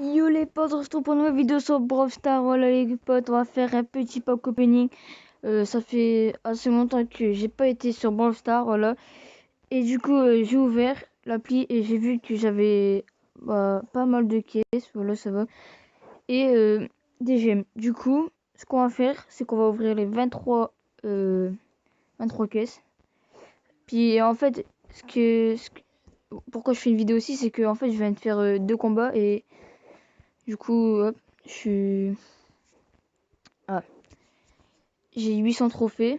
Yo les potes, on se retrouve pour une nouvelle vidéo sur Brawl Stars. Voilà les potes, on va faire un petit pack opening. Ça fait assez longtemps que j'ai pas été sur Brawl Stars, voilà. Et du coup, j'ai ouvert l'appli et j'ai vu que j'avais pas mal de caisses, voilà, ça va. Et des gemmes. Du coup, ce qu'on va faire, c'est qu'on va ouvrir les 23 caisses. Puis en fait, pourquoi je fais une vidéo aussi, c'est que en fait, je viens de faire 2 combats et du coup, hop, je suis... Ah, j'ai 800 trophées.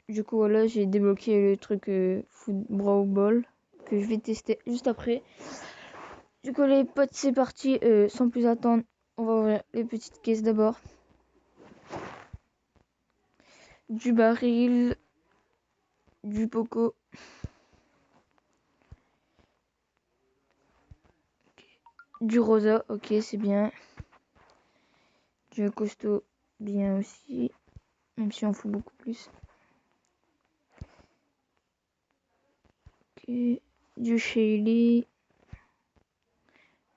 Du coup, voilà, j'ai débloqué le truc Foot Brawl Ball que je vais tester juste après. Du coup, les potes, c'est parti. Sans plus attendre, on va ouvrir les petites caisses d'abord. Du baril, du Poco, du Rosa, ok, c'est bien. Du costaud, bien aussi, même si on fout beaucoup plus. Ok, du Shelly,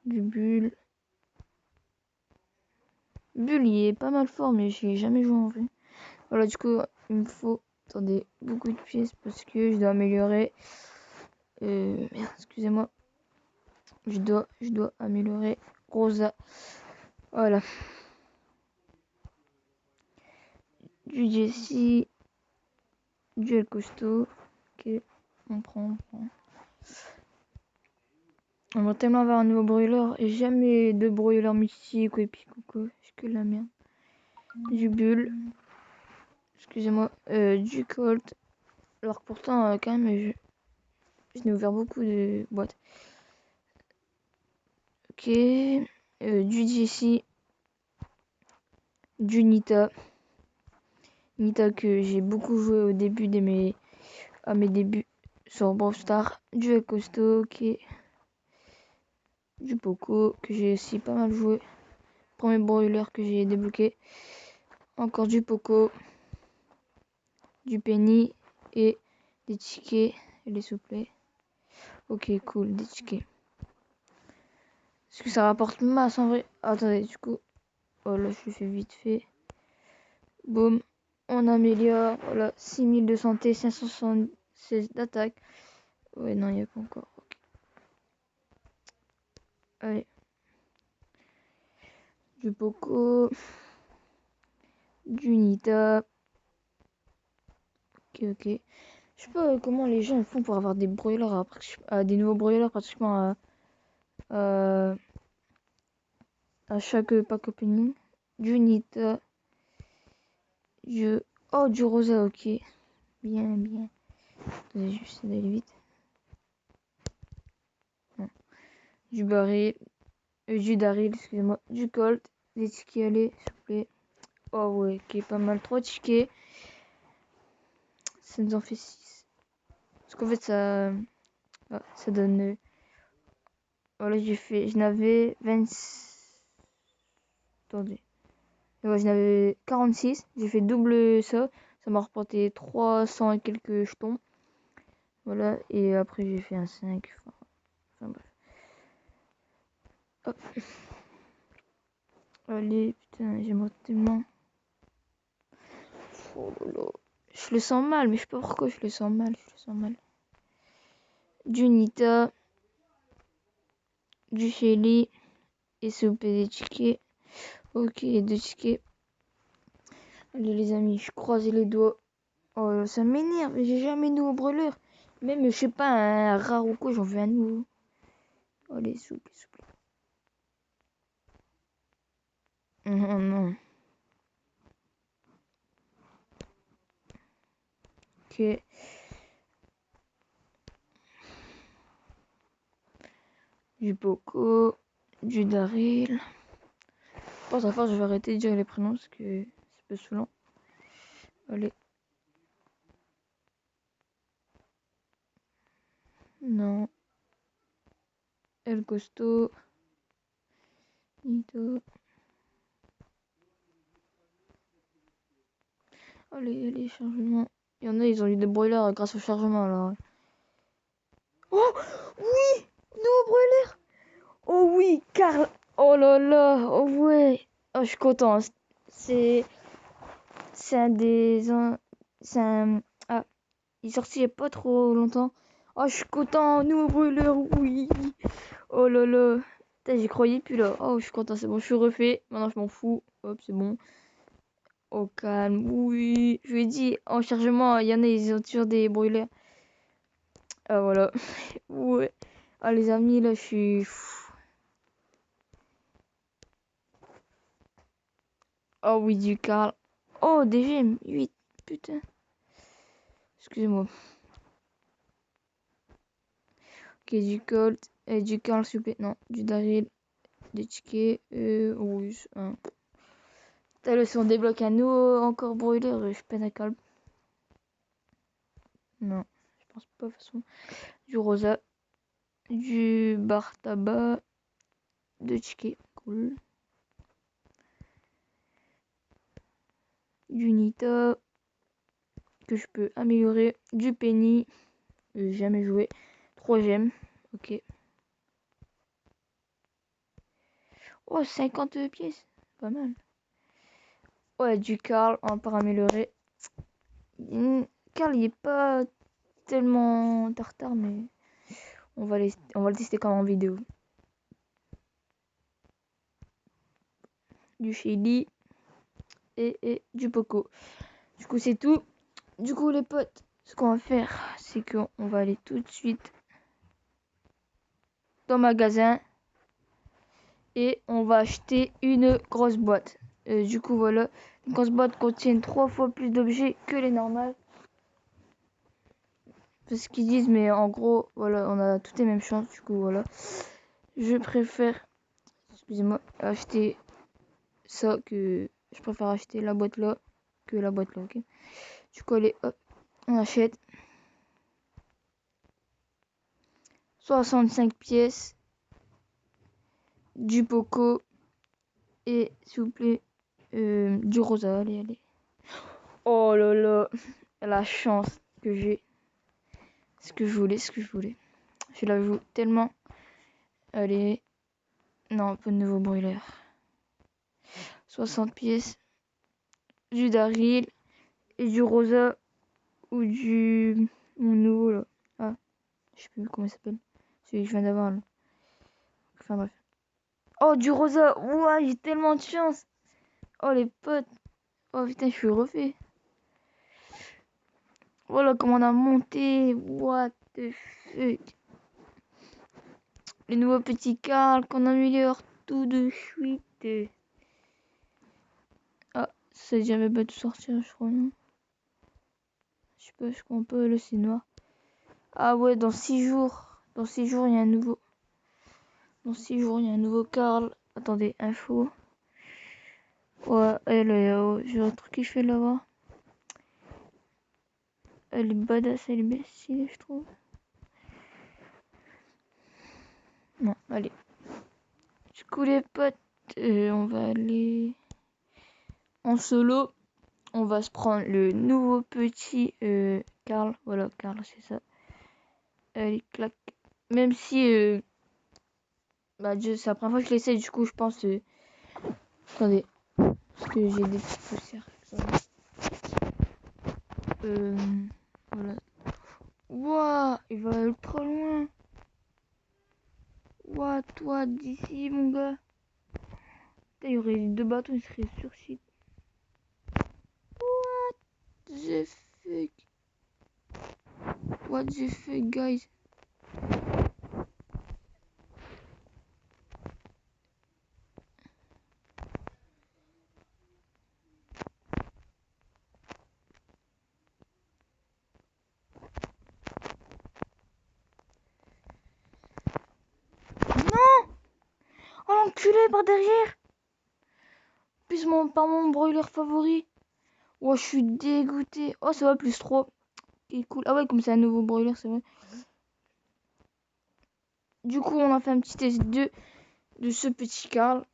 du Bull. Bull, il est pas mal fort, mais je l'ai jamais joué en vrai. Voilà, du coup, il me faut, attendez, beaucoup de pièces parce que je dois améliorer. Merde, excusez-moi. Je dois améliorer Rosa. Voilà. Du Jessie, du El Costo. Ok, on prend. On va tellement avoir un nouveau brûleur et jamais de brûleur mystique ou épique ou quoi. C'est que la merde. Du Bull. Excusez-moi. Du Colt. Alors pourtant, quand même, je n'ai ouvert beaucoup de boîtes. Ok. Du Jessie. Du Nita. Nita que j'ai beaucoup joué au début à mes débuts sur Brawl Stars. Du El Costo, ok. Du Poco que j'ai aussi pas mal joué. Premier broiler que j'ai débloqué. Encore du Poco. Du Penny et des tickets et des souplets. Ok, cool, des tickets. Est-ce que ça rapporte masse en vrai? Attendez, du coup, voilà, je le fais vite fait. Boum, on améliore. Voilà, 6000 de santé, 576 d'attaque. Ouais, non, il n'y a pas encore. Okay. Allez. Du Poco. Du Nita. Ok. Je sais pas comment les gens font pour avoir des broilers des nouveaux broilers pratiquement à chaque pack opening. Du Nita. Oh, du Rosa, ok. Bien. Attendez, juste d'aller vite. Non. Du baril. Du Daryl, excusez-moi. Du Colt. Des tickets, allez, s'il vous plaît. Oh ouais, ok, pas mal. 3 tickets. Ça nous en fait 6. Parce qu'en fait, ça donne... voilà, je n'avais 26... Attendez. Ouais, je n'avais 46. J'ai fait double ça. Ça m'a rapporté 300 et quelques jetons. Voilà, et après j'ai fait un 5. Enfin bref. Hop. Allez, putain, j'aimerais tellement... Oh là là. Je le sens mal, mais je sais pas pourquoi je le sens mal. Du Nita, du Shelly, et s'il vous plaît des tickets. Ok, 2 tickets. Allez les amis, je croise les doigts. Oh, ça m'énerve, j'ai jamais de nouveau brûleur. Même, je sais pas, un rare ou quoi, j'en veux un nouveau. Allez, s'il vous plaît. Non. Ok. Du Poco, du Daryl. Pour sa part, je vais arrêter de dire les prénoms parce que c'est un peu saoulant. Allez. Non. El Costo. Nito. Allez, chargement. Il y en a, ils ont eu des broilers grâce au chargement là. Oh oui, nouveau broiler. Oh oui, Carl. Oh là là, oh ouais. Oh, je suis content. C'est c'est un des c'est un ah, il est sorti il y a pas trop longtemps. Oh, je suis content, nouveau brûleur, oui. Oh là là. Putain, j'y croyais plus là. Oh, je suis content, c'est bon, je suis refait. Maintenant, je m'en fous. Hop, c'est bon. Au calme, oui. Je lui ai dit, en chargement, il y en a, ils ont toujours des brûleurs. Ah, voilà. Ouais. Ah, les amis, là, je suis... Oh oui, du Carl. Oh, des gemmes. 8. Putain. Excusez-moi. Ok, du Colt. Et du Carl, s'il vous plaît. Non, du Daryl. Des tickets. Oui, hein. T'as le son débloque un nouveau encore brûleur. Je peine à calme. Non, je pense pas, de toute façon. Du Rosa. Du bar tabac. De tickets. Cool. Du Nita. Que je peux améliorer. Du Penny. Jamais joué. 3 gemmes. Ok. Oh, 50 pièces. Pas mal. Ouais, du Carl, on va pas améliorer. Carl, il est pas tellement tartare, mais on va le tester quand même en vidéo. Du Shelly et du Poco. Du coup, c'est tout. Du coup, les potes, ce qu'on va faire, c'est qu'on va aller tout de suite dans le magasin et on va acheter une grosse boîte. Du coup, voilà, une grosse boîte contient 3 fois plus d'objets que les normales. C'est ce qu'ils disent, mais en gros, voilà, on a toutes les mêmes chances. Du coup, voilà, je préfère, excusez-moi, acheter ça que je préfère acheter la boîte là que la boîte là, ok. Du coup, allez, hop, on achète 65 pièces, du Poco et s'il vous plaît, du Rosa. Allez, allez. Oh là là, la chance que j'ai. Ce que je voulais, ce que je voulais. Je la joue tellement. Allez, non, pas de nouveau brûleur. 60 pièces, du Daryl et du Rosa ou du mon nouveau là. Ah, je sais plus comment il s'appelle. Celui que je viens d'avoir là. Enfin bref. Oh, du Rosa. Ouah, j'ai tellement de chance. Oh les potes. Oh putain, je suis refait. Voilà comment on a monté. What the fuck. Les nouveaux petits Carl qu'on améliore tout de suite. Ah, ça jamais pas de sortir, je crois, non? Je sais pas, je crois pas, là c'est noir. Ah ouais, dans 6 jours. Dans 6 jours, il y a un nouveau. Dans 6 jours, il y a un nouveau Carl. Attendez, info. Ouais, elle est. J'ai un truc qui fait là-bas. Elle est badass, elle est bien stylée, je trouve. Non, allez. Du coup, les potes, on va aller en solo. On va se prendre le nouveau petit Carl. Voilà, Carl, c'est ça. Allez, clac. Même si, bah, c'est la première fois que je l'essaie, du coup, je pense. Attendez, parce que j'ai des petites poussières. Voilà. Wouah, il va ultra loin. Wouah, toi, d'ici, mon gars. Putain, il y aurait 2 bateaux, il serait sur shit. What the fuck? What the fuck, guys? Non! Oh, l'enculé par derrière! Plus par mon broiler favori. Oh, je suis dégoûté. Oh, ça va, plus 3. Qui est cool. Ah ouais, comme c'est un nouveau broiler, c'est vrai. Du coup, on a fait un petit test de ce petit Carl.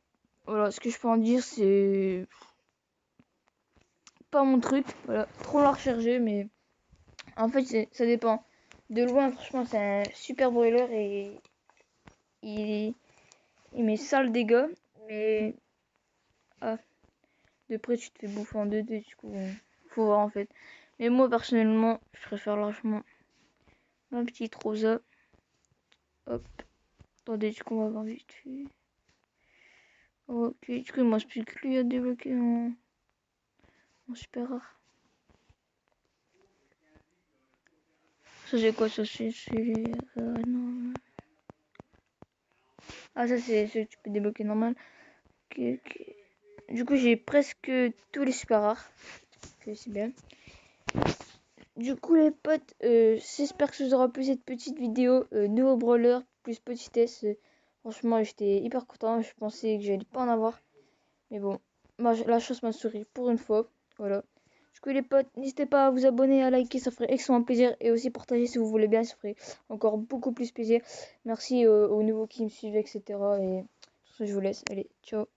Voilà, ce que je peux en dire, c'est pas mon truc. Voilà, trop la recharger, mais en fait, ça dépend. De loin, franchement, c'est un super broiler et il met ça le dégât. Mais de près tu te fais bouffer en 2D, du coup faut voir en fait. Mais moi personnellement je préfère largement ma petite Rosa. Hop, attendez, du coup on va voir vite fait. Ok, du coup il me reste plus que lui à débloquer en super rare. Ça c'est quoi? Ça c'est non. Ah ça c'est ce que tu peux débloquer normal. Ok. Du coup j'ai presque tous les super rares. Ok, c'est bien. Du coup les potes, j'espère que ça vous aura plu cette petite vidéo. Nouveau brawler plus petitesse. Franchement j'étais hyper content. Je pensais que j'allais pas en avoir. Mais bon, la chance m'a souri pour une fois. Voilà. Du coup les potes, n'hésitez pas à vous abonner, à liker, ça ferait extrêmement plaisir. Et aussi partager si vous voulez bien, ça ferait encore beaucoup plus plaisir. Merci aux nouveaux qui me suivent, etc. Et sur ce je vous laisse. Allez, ciao.